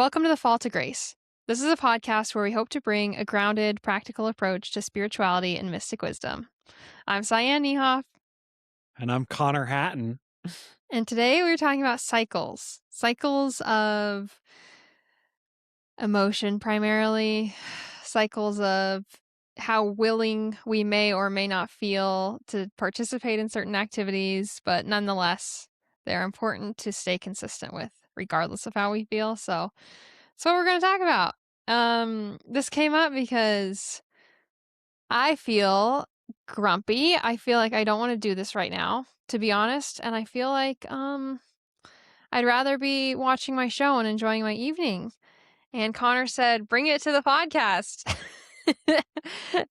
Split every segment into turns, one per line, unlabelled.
Welcome to The Fall to Grace. This is a podcast where we hope to bring a grounded, practical approach to spirituality and mystic wisdom. I'm Cyan Niehoff,
And I'm Connor Hatton.
and today we're talking about cycles. Cycles of emotion, primarily. Cycles of how willing we may or may not feel to participate in certain activities, but nonetheless, they're important to stay consistent with, regardless of how we feel. So that's what we're going to talk about. This came up because I feel grumpy. I feel like I don't want to do this right now, to be honest. And I feel like I'd rather be watching my show and enjoying my evening. And Connor said, bring it to the podcast.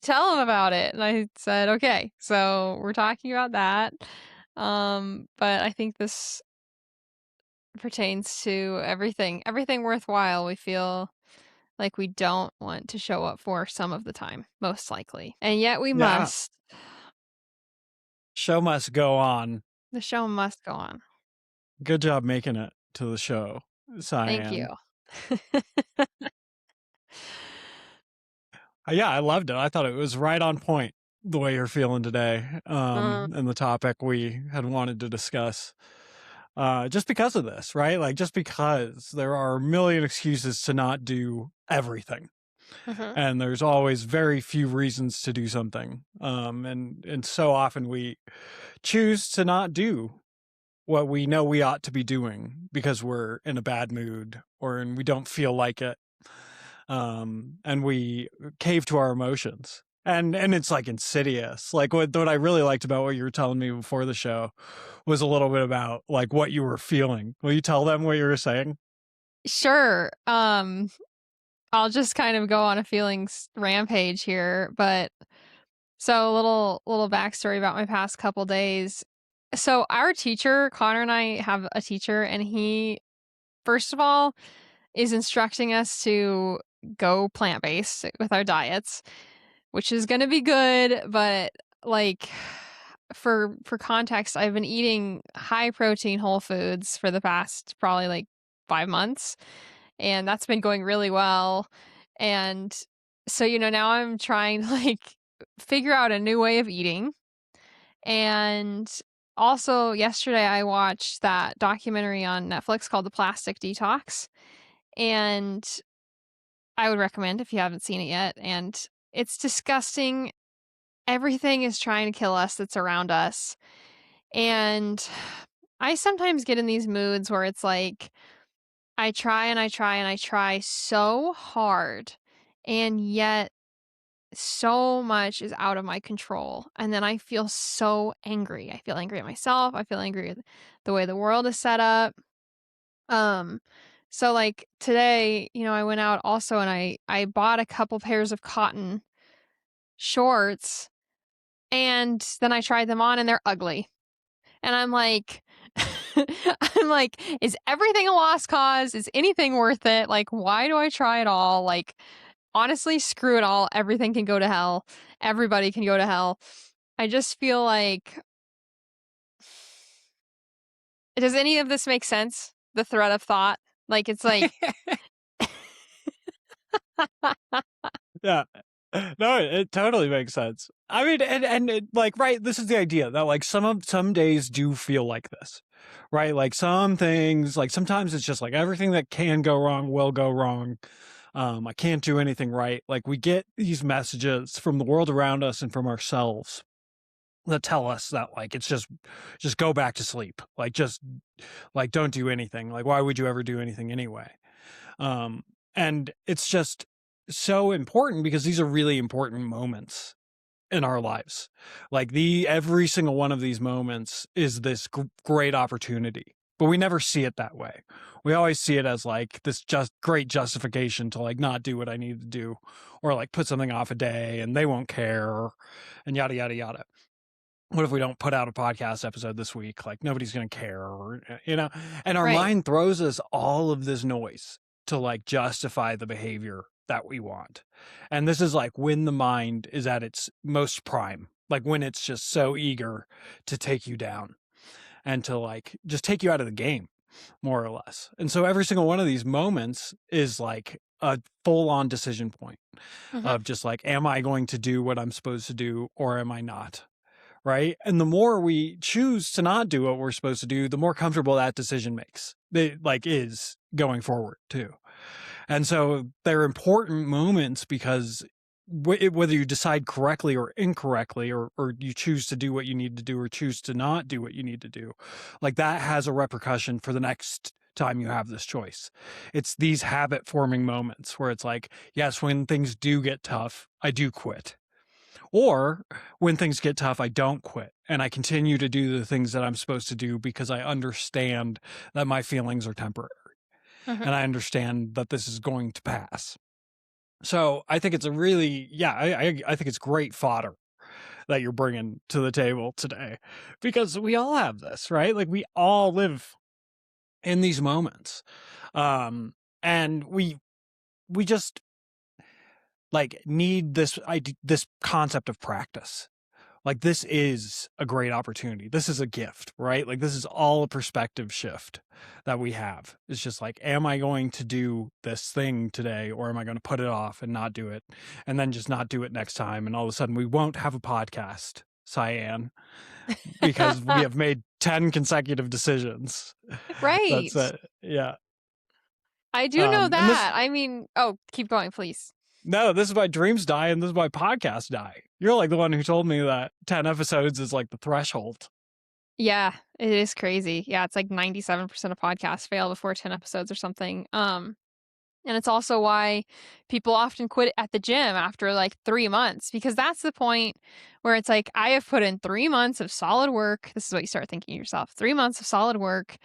Tell him about it. And I said, okay. So we're talking about that. But I think this pertains to everything worthwhile we feel like we don't want to show up for some of the time, most likely. And yet we must.
Show must go on.
The show must go on.
Good job making it to the show, Cyan.
Thank you.
Yeah, I loved it. I thought it was right on point the way you're feeling today, and the topic we had wanted to discuss. Just because of this, right? Like, just because there are a million excuses to not do everything. And there's always very few reasons to do something. And so often we choose to not do what we know we ought to be doing because we're in a bad mood or we don't feel like it. And we cave to our emotions. And it's like insidious. Like what I really liked about what you were telling me before the show was a little bit about like what you were feeling. Will you tell them what you were saying?
Sure. I'll just kind of go on a feelings rampage here, but so a little backstory about my past couple days. So our teacher, Connor and I have a teacher, and he, first of all, is instructing us to go plant-based with our diets, which is going to be good, but like for context, I've been eating high protein whole foods for the past probably like 5 months. And that's been going really well. And so, now I'm trying to like figure out a new way of eating. And also yesterday I watched that documentary on Netflix called The Plastic Detox. And I would recommend if you haven't seen it yet. And it's disgusting. Everything is trying to kill us that's around us. And I sometimes get in these moods where it's like, I try and I try and I try so hard, and yet so much is out of my control. And then I feel so angry. I feel angry at myself. I feel angry at the way the world is set up. So like today, I went out also and I bought a couple pairs of cotton shorts, and then I tried them on and they're ugly. And I'm like, is everything a lost cause? Is anything worth it? Like, why do I try it all? Like, honestly, screw it all. Everything can go to hell. Everybody can go to hell. I just feel like, does any of this make sense? The thread of thought? Like, it's like,
Yeah. No, it totally makes sense. I mean, and it, like, right, this is the idea that like some days do feel like this, right? Like some things, like sometimes it's just like everything that can go wrong will go wrong. I can't do anything right. Like we get these messages from the world around us and from ourselves that tell us that like it's just go back to sleep. Like just like don't do anything. Like why would you ever do anything anyway? And it's just so important because these are really important moments in our lives. Like every single one of these moments is this great opportunity, but we never see it that way. We always see it as like this just great justification to like not do what I need to do, or like put something off a day and they won't care, and yada yada yada. What if we don't put out a podcast episode this week? Like nobody's going to care, or, and our
right.
mind throws us all of this noise to like justify the behavior that we want. And this is like when the mind is at its most prime, like when it's just so eager to take you down and to like just take you out of the game. more or less. And so every single one of these moments is like a full-on decision point
Mhm.
of just like, am I going to do what I'm supposed to do or am I not? Right. And the more we choose to not do what we're supposed to do, the more comfortable that decision makes. It like is going forward too. And so they're important moments because whether you decide correctly or incorrectly, or you choose to do what you need to do or choose to not do what you need to do, like that has a repercussion for the next time you have this choice. It's these habit forming moments where it's like, yes, when things do get tough, I do quit. Or when things get tough, I don't quit and I continue to do the things that I'm supposed to do because I understand that my feelings are temporary
Mhm.
and I understand that this is going to pass. So I think it's a really, yeah, I think it's great fodder that you're bringing to the table today because we all have this, right? Like we all live in these moments. Um, and we just like need this concept of practice. Like this is a great opportunity. This is a gift, right? Like this is all a perspective shift that we have. It's just like, am I going to do this thing today or am I going to put it off and not do it and then just not do it next time? And all of a sudden we won't have a podcast, Cyan, because we have made 10 consecutive decisions. That's
Right.
it. Yeah.
I do know
And this,
that. I mean, oh, keep going, please.
no, this is why dreams die and this is why podcasts die. You're like the one who told me that 10 episodes is like the threshold.
Yeah, it is crazy. Yeah, it's like 97% of podcasts fail before 10 episodes or something. And it's also why people often quit at the gym after like 3 months because that's the point where it's like I have put in 3 months of solid work. This is what you start thinking to yourself. 3 months of solid work,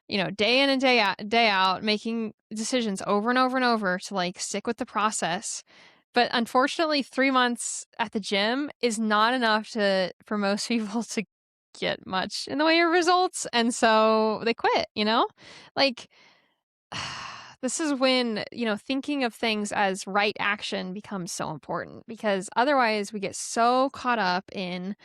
day in and day out, making decisions over and over and over to like stick with the process. But unfortunately, 3 months at the gym is not enough to for most people to get much in the way of results, and so they quit, you know? Like this is when, thinking of things as right action becomes so important because otherwise we get so caught up in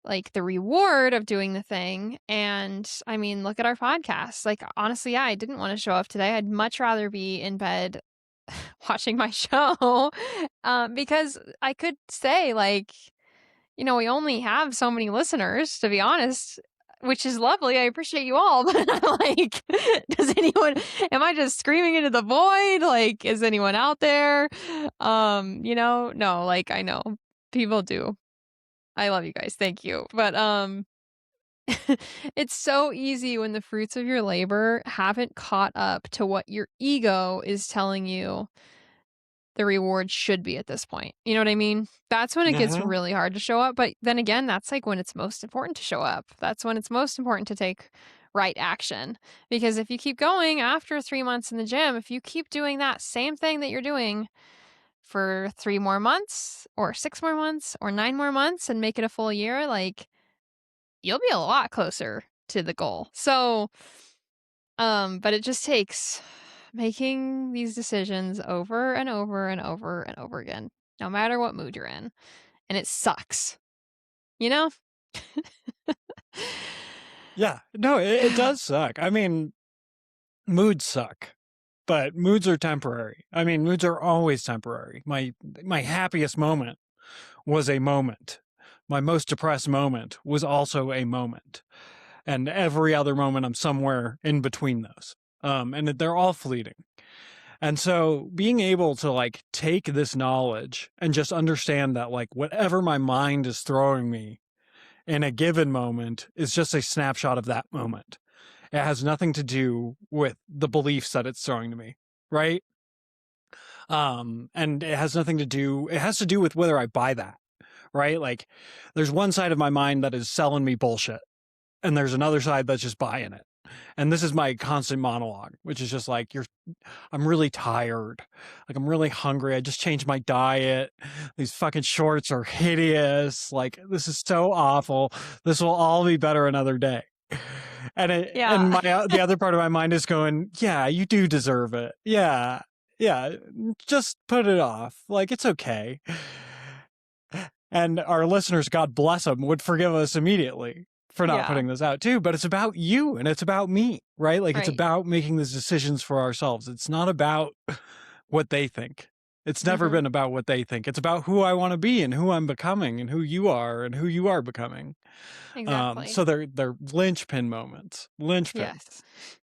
like the reward of doing the thing. And I mean, look at our podcast. Like, honestly, yeah, I didn't want to show up today. I'd much rather be in bed watching my show because I could say, like, we only have so many listeners, to be honest, which is lovely. I appreciate you all. But I'm like, am I just screaming into the void? Like, is anyone out there? No, like, I know people do. I love you guys. Thank you. But it's so easy when the fruits of your labor haven't caught up to what your ego is telling you the reward should be at this point. You know what I mean? That's when it gets
Mhm.
really hard to show up. But then again, that's like when it's most important to show up. That's when it's most important to take right action. Because if you keep going after 3 months in the gym, if you keep doing that same thing that you're doing for 3 more months or 6 more months or 9 more months and make it a full year, like you'll be a lot closer to the goal. So, but it just takes making these decisions over and over and over and over again, no matter what mood you're in. And it sucks, you know?
Yeah. No, it does suck. I mean, moods suck, but moods are temporary. I mean, moods are always temporary. My happiest moment was a moment. My most depressed moment was also a moment. And every other moment I'm somewhere in between those. And they're all fleeting. And so being able to like take this knowledge and just understand that like whatever my mind is throwing me in a given moment is just a snapshot of that moment. It has nothing to do with the beliefs that it's throwing to me, right? And it has nothing to do, it has to do with whether I buy that, right? Like there's one side of my mind that is selling me bullshit, and there's another side that's just buying it. And this is my constant monologue, which is just like, I'm really tired. Like, I'm really hungry. I just changed my diet. These fucking shorts are hideous. Like, this is so awful. This will all be better another day. And
Yeah.
the other part of my mind is going, yeah, you do deserve it. Yeah. Yeah. Just put it off. Like, it's okay. And our listeners, God bless them, would forgive us immediately for not
Yeah.
putting this out too, but it's about you and it's about me, right? Like it's
Right.
about making these decisions for ourselves. It's not about what they think. It's never
Mhm.
been about what they think. It's about who I want to be and who I'm becoming and who you are and who you are becoming.
Exactly.
So they're linchpin moments, linchpin.
Yes.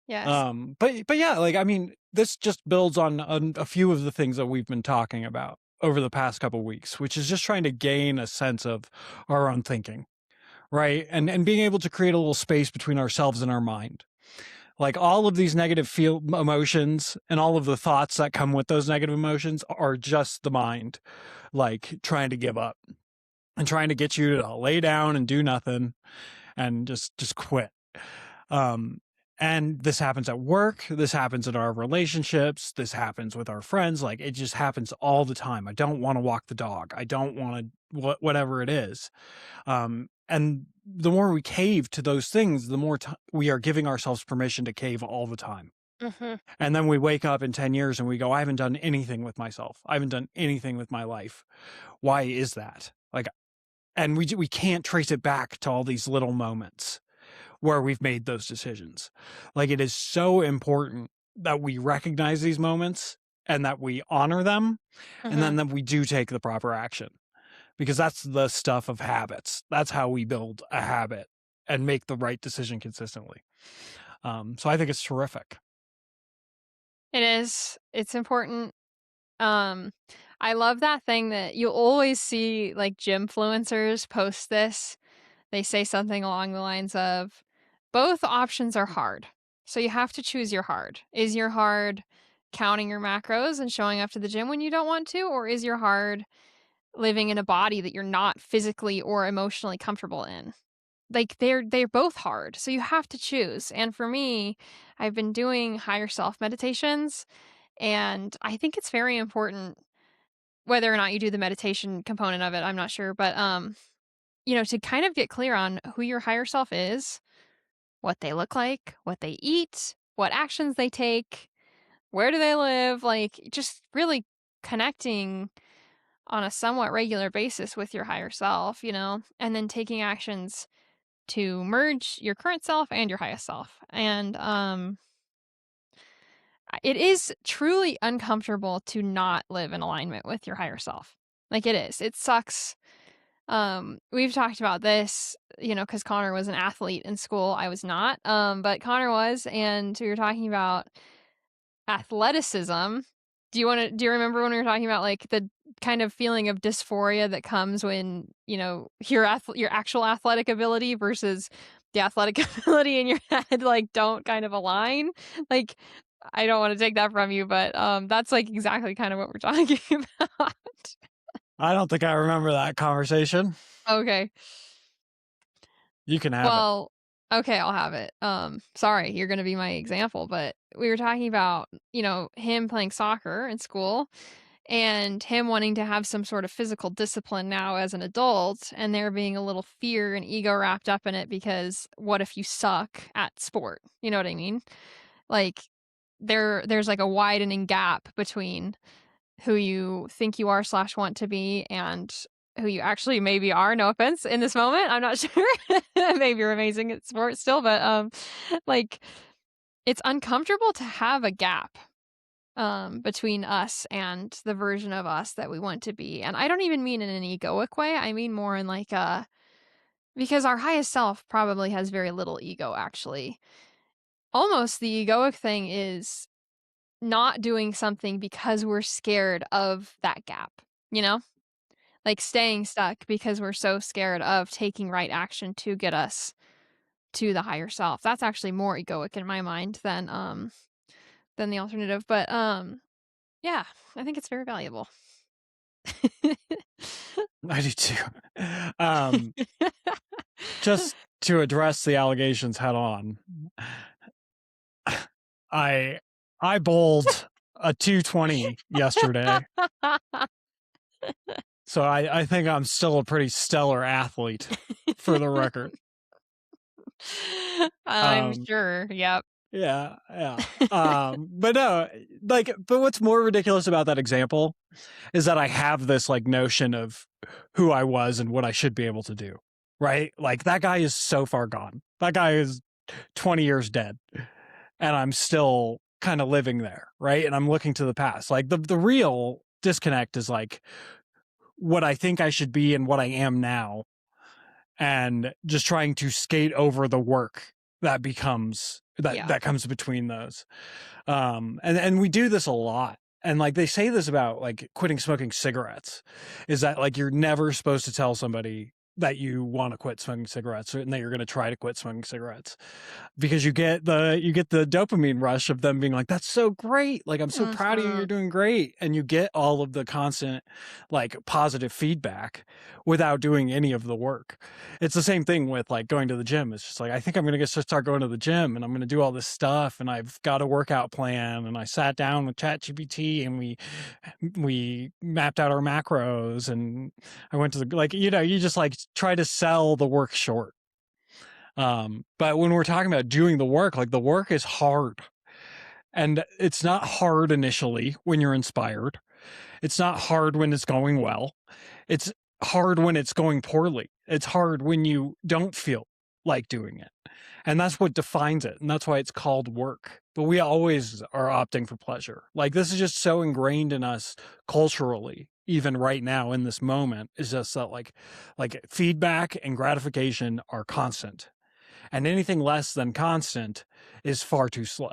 Yes.
But yeah, like I mean, this just builds on a few of the things that we've been talking about over the past couple weeks, which is just trying to gain a sense of our own thinking, right? And being able to create a little space between ourselves and our mind. Like all of these negative feel emotions and all of the thoughts that come with those negative emotions are just the mind, like trying to give up and trying to get you to lay down and do nothing and just quit. Um, and this happens at work. This happens in our relationships. This happens with our friends. Like it just happens all the time. I don't want to walk the dog. I don't want to, whatever it is. And the more we cave to those things, the more we are giving ourselves permission to cave all the time.
Mhm.
And then we wake up in 10 years and we go, I haven't done anything with myself. I haven't done anything with my life. Why is that? Like, and we can't trace it back to all these little moments where we've made those decisions. Like it is so important that we recognize these moments and that we honor them and then
Mhm.
that we do take the proper action because that's the stuff of habits. That's how we build a habit and make the right decision consistently. So I think it's terrific.
It is. It's important. Um, I love that thing that you'll always see like gymfluencers post this. They say something along the lines of both options are hard. So you have to choose your hard. Is your hard counting your macros and showing up to the gym when you don't want to, or is your hard living in a body that you're not physically or emotionally comfortable in? Like they're both hard. So you have to choose. And for me, I've been doing higher self meditations and I think it's very important whether or not you do the meditation component of it, I'm not sure, but to kind of get clear on who your higher self is, what they look like, what they eat, what actions they take, where do they live, like just really connecting on a somewhat regular basis with your higher self, and then taking actions to merge your current self and your highest self. And it is truly uncomfortable to not live in alignment with your higher self. Like it is. It sucks. We've talked about this, because Connor was an athlete in school. I was not. But Connor was, and we were talking about athleticism. Do you remember when we were talking about like the kind of feeling of dysphoria that comes when, your actual athletic ability versus the athletic ability in your head like don't kind of align? Like I don't want to take that from you, but that's like exactly kind of what we're talking about.
I don't think I remember that conversation.
Okay.
You can have it.
Well, okay, I'll have it. Sorry, you're gonna be my example, but we were talking about, him playing soccer in school and him wanting to have some sort of physical discipline now as an adult, and there being a little fear and ego wrapped up in it because what if you suck at sport? You know what I mean? Like there's like a widening gap between who you think you are slash want to be and who you actually maybe are. No offense in this moment. I'm not sure. Maybe you're amazing at sports still, but like it's uncomfortable to have a gap between us and the version of us that we want to be. And I don't even mean in an egoic way. I mean more in like because our highest self probably has very little ego actually. Almost the egoic thing is not doing something because we're scared of that gap, you know? Like staying stuck because we're so scared of taking right action to get us to the higher self. That's actually more egoic in my mind than the alternative. But yeah, I think it's very valuable.
I do too. Um, just to address the allegations head on, I I bowled a 220 yesterday, so I think I'm still a pretty stellar athlete, for the record.
I'm
Um,
sure. Yep.
yeah, yeah. But no, like, but what's more ridiculous about that example is that I have this like notion of who I was and what I should be able to do. right? Like that guy is so far gone. That guy is 20 years dead, and I'm still kind of living there, right? And I'm looking to the past. Like the real disconnect is like what I think I should be and what I am now, and just trying to skate over the work that becomes
Yeah.
that comes between those. And we do this a lot. And like they say this about like quitting smoking cigarettes, is that like you're never supposed to tell somebody that you want to quit smoking cigarettes and that you're going to try to quit smoking cigarettes, because you get the dopamine rush of them being like, that's so great, like I'm so proud of you, you're
Mhm.
doing great, and you get all of the constant like positive feedback without doing any of the work. It's the same thing with like going to the gym. It's just like, I think I'm going to start going to the gym, and I'm going to do all this stuff, and I've got a workout plan, and I sat down with ChatGPT, and we mapped out our macros, and I went to the, like, you just like try to sell the work short. But when we're talking about doing the work, like the work is hard, and it's not hard initially when you're inspired. It's not hard when it's going well. It's hard when it's going poorly. It's hard when you don't feel like doing it. And that's what defines it. And that's why it's called work. But we always are opting for pleasure. Like this is just so ingrained in us culturally, even right now in this moment, is just that like feedback and gratification are constant. And anything less than constant is far too slow.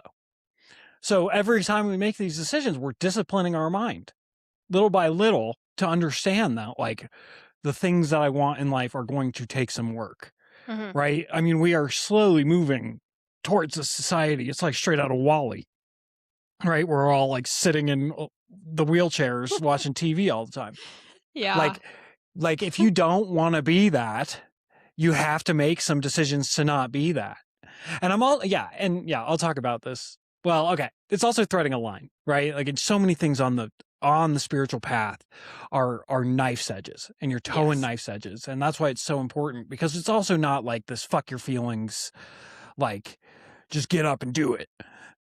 So every time we make these decisions, we're disciplining our mind little by little to understand that like the things that I want in life are going to take some work,
Mhm.
right? I mean, we are slowly moving towards a society. It's like straight out of Wall-E, right? We're all like sitting in the wheelchairs watching TV all the time.
Yeah.
Like, like if you don't want to be that, you have to make some decisions to not be that. And I'll talk about this. Well, okay. It's also threading a line, right? Like it's so many things on the spiritual path are knife's edges, and you're towing
Yes.
knife's edges. And that's why it's so important, because it's also not like this fuck your feelings, like just get up and do it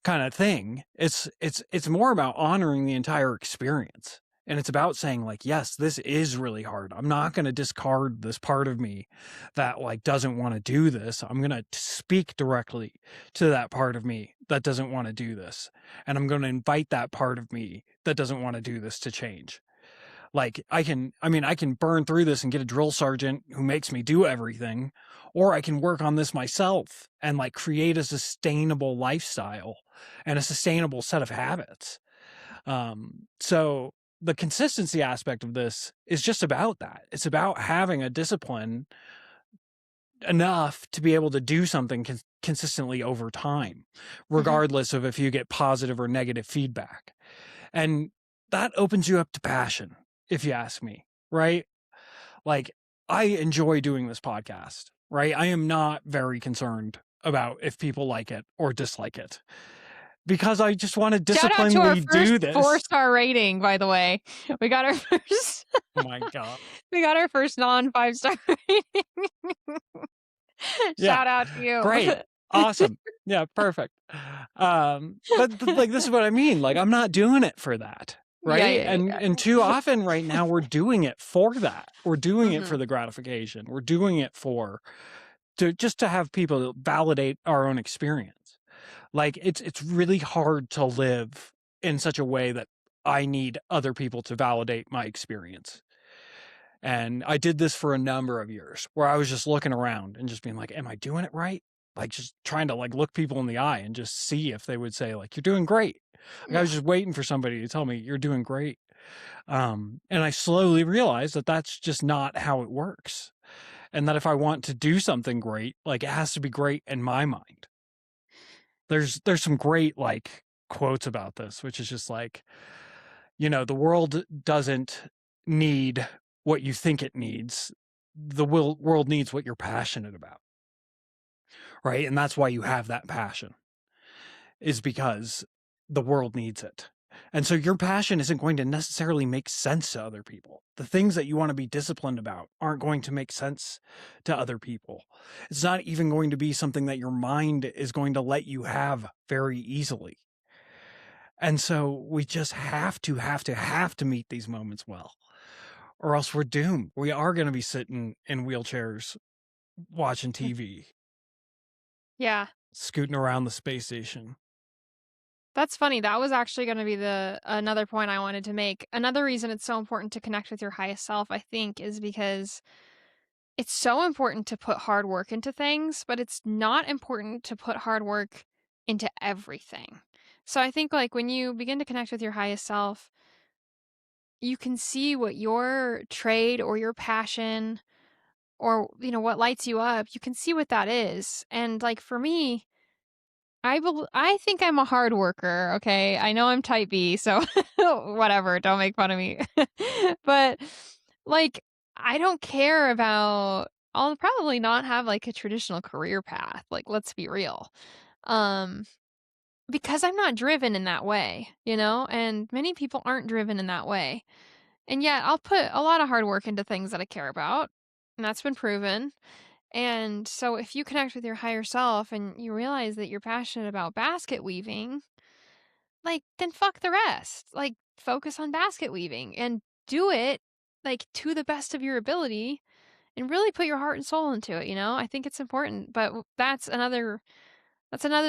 kind of thing. It's more about honoring the entire experience. And it's about saying like, yes, this is really hard. I'm not going to discard this part of me that like doesn't want to do this. I'm going to speak directly to that part of me that doesn't want to do this. And I'm going to invite that part of me that doesn't want to do this to change. Like I can burn through this and get a drill sergeant who makes me do everything, or I can work on this myself and like create a sustainable lifestyle and a sustainable set of habits. So the consistency aspect of this is just about that. It's about having a discipline enough to be able to do something consistently over time,
Mhm.
regardless of if you get positive or negative feedback. And that opens you up to passion, if you ask me, right? Like, I enjoy doing this podcast, right? I am not very concerned about if people like it or dislike it, because I just want to
Shout out to our
disciplinedly
first
do this.
four-star rating, by the way. We got our first
Oh my God.
we got our first non-5-star rating.
Yeah.
Shout out to you.
Great. Awesome. Yeah, perfect. But like this is what I mean. Like I'm not doing it for that,
Yeah,
right?
yeah,
And too often right now we're doing it for that. We're doing it for
Mhm.
the gratification. We're doing it for to have people validate our own experience. Like it's really hard to live in such a way that I need other people to validate my experience. And I did this for a number of years where I was just looking around and just being like, am I doing it right? Like just trying to like look people in the eye and just see if they would say like, you're doing great. Like I was
Yeah.
just waiting for somebody to tell me you're doing great. And I slowly realized that that's just not how it works. And that if I want to do something great, like it has to be great in my mind. There's some great like quotes about this, which is just like, the world doesn't need what you think it needs. The world needs what you're passionate about, right? And that's why you have that passion, is because the world needs it. And so your passion isn't going to necessarily make sense to other people. The things that you want to be disciplined about aren't going to make sense to other people. It's not even going to be something that your mind is going to let you have very easily. And so we just have to meet these moments well, or else we're doomed. We are going to be sitting in wheelchairs watching TV,
Yeah.
scooting around the space station.
That's funny. That was actually gonna be the another point I wanted to make. Another reason it's so important to connect with your highest self, I think, is because it's so important to put hard work into things, but it's not important to put hard work into everything. So I think, like, when you begin to connect with your highest self, you can see what your trade or your passion or, what lights you up, you can see what that is. And, like, for me, I think I'm a hard worker, okay? I know I'm type B, so whatever, don't make fun of me. But, like, I don't care about I'll probably not have, like, a traditional career path, like, let's be real. Um, because I'm not driven in that way, and many people aren't driven in that way. And yet I'll put a lot of hard work into things that I care about, and that's been proven. And so if you connect with your higher self and you realize that you're passionate about basket weaving, like, then fuck the rest. Like, focus on basket weaving and do it, like, to the best of your ability and really put your heart and soul into it. I think it's important, but that's another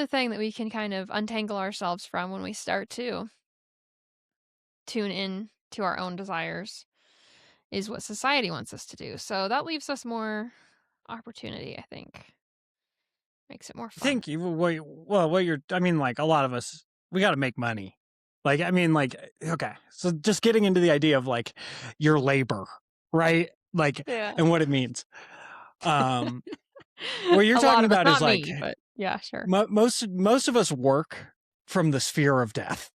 thing that we can kind of untangle ourselves from when we start to tune in to our own desires is what society wants us to do. So that leaves us more opportunity, I think. Makes it more
I
fun.
think what you're, I mean, like a lot of us, we got to make money. Like, I mean, like, okay. So just getting into the idea of like your labor, right? Like,
Yeah.
and what it means. Um, what you're
A lot
talking
of us,
about is
not
like
me, but yeah, sure.
most of us work from the sphere of death.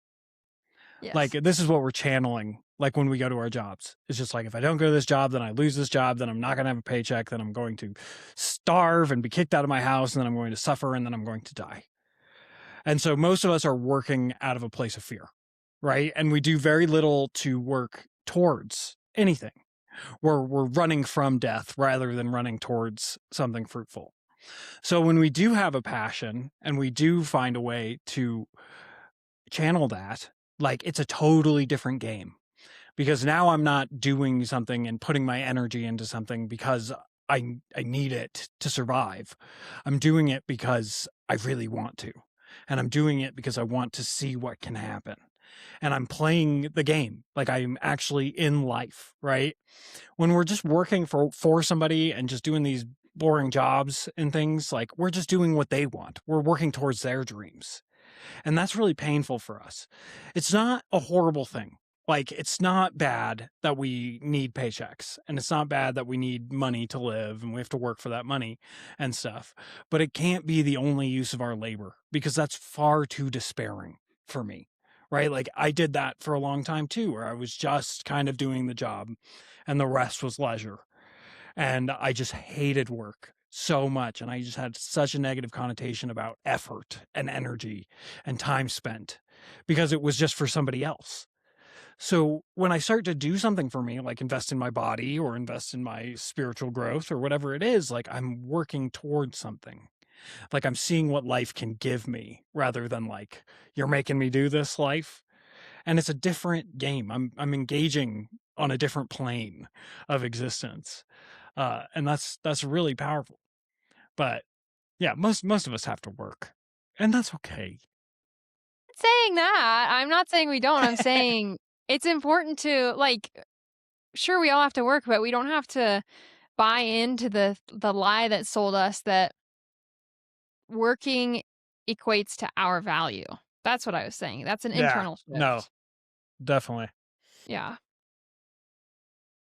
Like
Yes.
this is what we're channeling. Like when we go to our jobs, it's just like if I don't go to this job, then I lose this job. Then I'm not going to have a paycheck. Then I'm going to starve and be kicked out of my house. And then I'm going to suffer. And then I'm going to die. And so most of us are working out of a place of fear, right? And we do very little to work towards anything. We're running from death rather than running towards something fruitful. So when we do have a passion and we do find a way to channel that, like it's a totally different game because now I'm not doing something and putting my energy into something because I need it to survive. I'm doing it because I really want to. And I'm doing it because I want to see what can happen. And I'm playing the game like I'm actually in life, right? When we're just working for somebody and just doing these boring jobs and things, like we're just doing what they want. We're working towards their dreams. And that's really painful for us. It's not a horrible thing. Like, it's not bad that we need paychecks and it's not bad that we need money to live and we have to work for that money and stuff. But it can't be the only use of our labor because that's far too despairing for me. Right. Like, I did that for a long time too, where I was just kind of doing the job and the rest was leisure. And I just hated work so much. And I just had such a negative connotation about effort and energy and time spent because it was just for somebody else. So when I start to do something for me, like invest in my body or invest in my spiritual growth or whatever it is, like I'm working towards something. Like I'm seeing what life can give me rather than like, you're making me do this life. And it's a different game. I'm engaging on a different plane of existence. And that's really powerful. But yeah, most of us have to work, and that's okay.
Saying that, I'm not saying we don't. I'm saying it's important to, like, sure, we all have to work, but we don't have to buy into the lie that sold us that working equates to our value. That's what I was saying. That's an
Yeah,
internal
no,
shift.
definitely,
Yeah.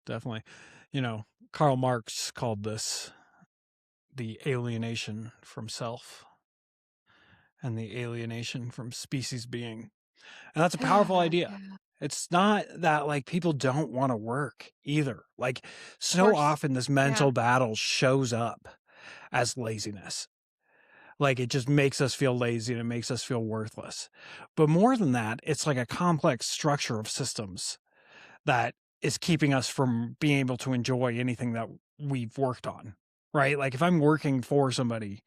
definitely. You know, Karl Marx called this the alienation from self and the alienation from species being, and that's a powerful idea.
Yeah.
It's not that like people don't want to work either. Like
Of
so
course.
often this
Yeah.
mental battle shows up as laziness. Like it just makes us feel lazy and it makes us feel worthless. But more than that, it's like a complex structure of systems that is keeping us from being able to enjoy anything that we've worked on. Right? Like if I'm working for somebody,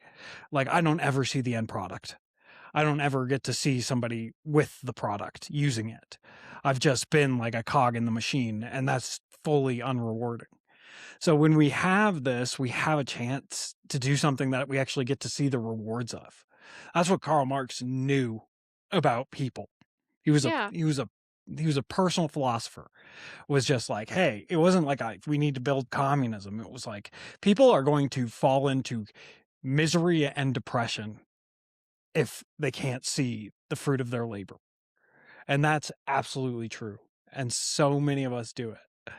like I don't ever see the end product. I don't ever get to see somebody with the product using it. I've just been like a cog in the machine, and that's fully unrewarding. So when we have this, we have a chance to do something that we actually get to see the rewards of. That's what Karl Marx knew about people. He was a
Yeah.
he was a he was a personal philosopher. Was just like, hey, it wasn't like we need to build communism. It was like people are going to fall into misery and depression if they can't see the fruit of their labor. And that's absolutely true. And so many of us do it.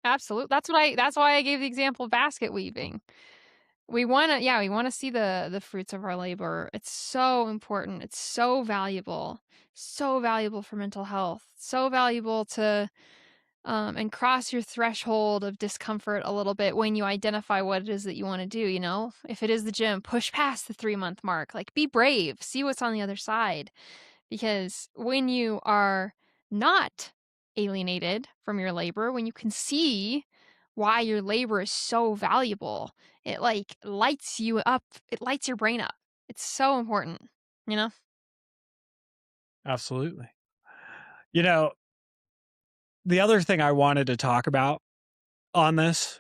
Absolutely. That's why I gave the example of basket weaving. We wanna see the fruits of our labor. It's so important. It's so valuable for mental health, so valuable to and cross your threshold of discomfort a little bit when you identify what it is that you want to do, you know? If it is the gym, push past the 3-month mark. Like, be brave, see what's on the other side. Because when you are not alienated from your labor, when you can see why your labor is so valuable, it like lights you up, it lights your brain up. It's so important, you know?
Absolutely. You know, the other thing I wanted to talk about on this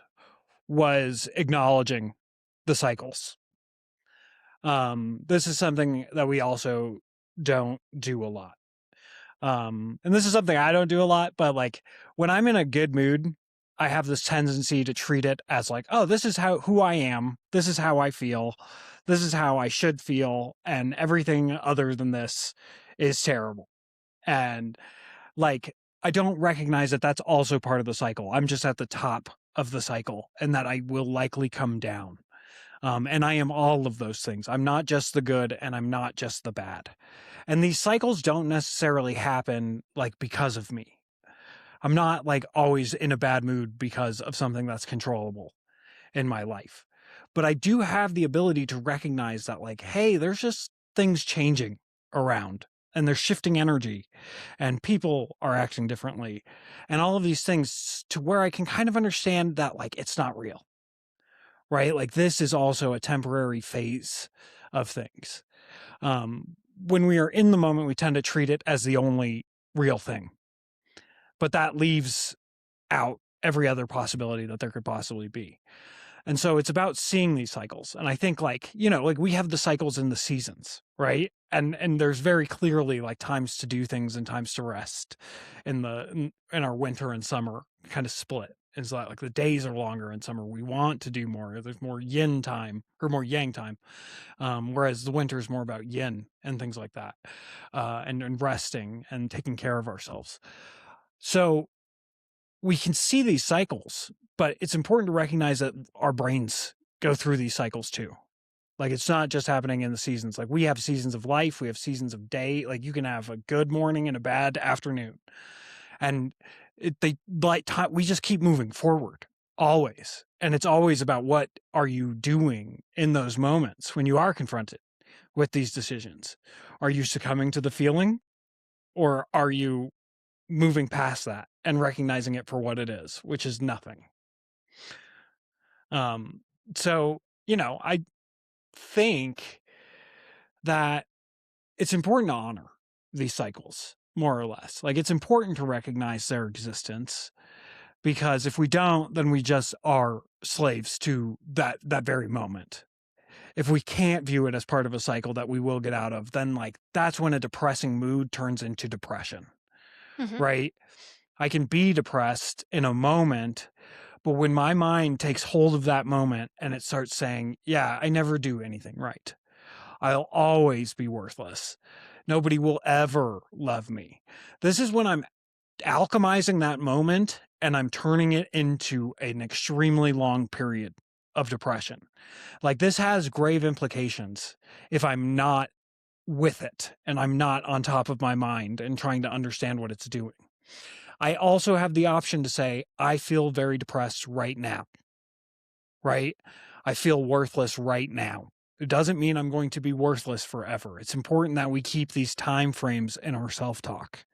was acknowledging the cycles. This is something that we also don't do a lot. And this is something I don't do a lot, but like when I'm in a good mood, I have this tendency to treat it as like, oh, this is who I am. This is how I feel. This is how I should feel. And everything other than this is terrible. And like, I don't recognize that that's also part of the cycle. I'm just at the top of the cycle and that I will likely come down. And I am all of those things. I'm not just the good and I'm not just the bad. And these cycles don't necessarily happen like because of me. I'm not like always in a bad mood because of something that's controllable in my life. But I do have the ability to recognize that, like, hey, there's just things changing around and there's shifting energy and people are acting differently and all of these things to where I can kind of understand that, like, it's not real, right? Like, this is also a temporary phase of things. When we are in the moment, we tend to treat it as the only real thing, but that leaves out every other possibility that there could possibly be. And so it's about seeing these cycles. And I think like, like we have the cycles in the seasons, right? And there's very clearly like times to do things and times to rest in our winter and summer kind of split. It's like the days are longer in summer. We want to do more. There's more yin time or more yang time. Whereas the winter is more about yin and things like that. And resting and taking care of ourselves. So we can see these cycles, but it's important to recognize that our brains go through these cycles too. Like it's not just happening in the seasons. Like we have seasons of life, we have seasons of day. Like you can have a good morning and a bad afternoon. And we just keep moving forward always. And it's always about what are you doing in those moments when you are confronted with these decisions? Are you succumbing to the feeling or are you moving past that and recognizing it for what it is, which is nothing? Um, so, I think that it's important to honor these cycles more or less. Like it's important to recognize their existence because if we don't, then we just are slaves to that very moment. If we can't view it as part of a cycle that we will get out of, then like that's when a depressing mood turns into depression,
Mhm.
right? I can be depressed in a moment, but when my mind takes hold of that moment and it starts saying, yeah, I never do anything right. I'll always be worthless. Nobody will ever love me. This is when I'm alchemizing that moment and I'm turning it into an extremely long period of depression. Like this has grave implications if I'm not with it and I'm not on top of my mind and trying to understand what it's doing. I also have the option to say, I feel very depressed right now, right? I feel worthless right now. It doesn't mean I'm going to be worthless forever. It's important that we keep these time frames in our self talk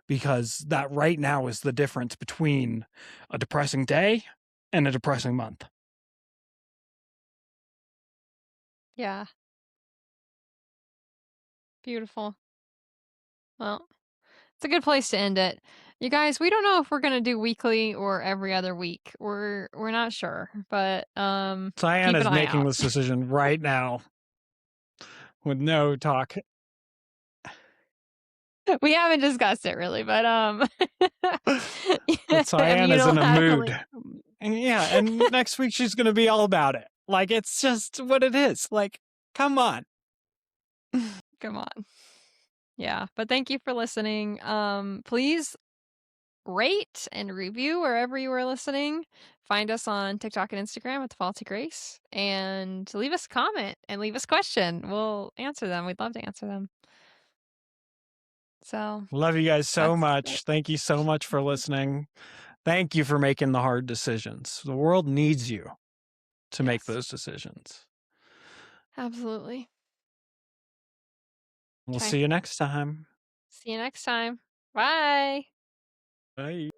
because that right now is the difference between a depressing day and a depressing month.
Yeah. Beautiful. Well, it's a good place to end it. You guys, we don't know if we're gonna do weekly or every other week. We're not sure, but
Cyan
keep an
is
eye
making
out.
this decision right now with no talk.
We haven't discussed it really, but
But Cyan is in a
unilaterally.
mood. And yeah, and next week she's gonna be all about it. Like, it's just what it is. Like, come on.
Come on. Yeah, but thank you for listening. Please rate and review wherever you are listening. Find us on TikTok and Instagram at The Faulty Grace, and leave us a comment and leave us a question. We'll answer them. We'd love to answer them. So
Love you guys so
that's it.
much. Thank you so much for listening. Thank you for making the hard decisions. The world needs you to make
Yes,
those decisions.
absolutely.
We'll
Okay.
see you next time.
See you next time. Bye.
Bye.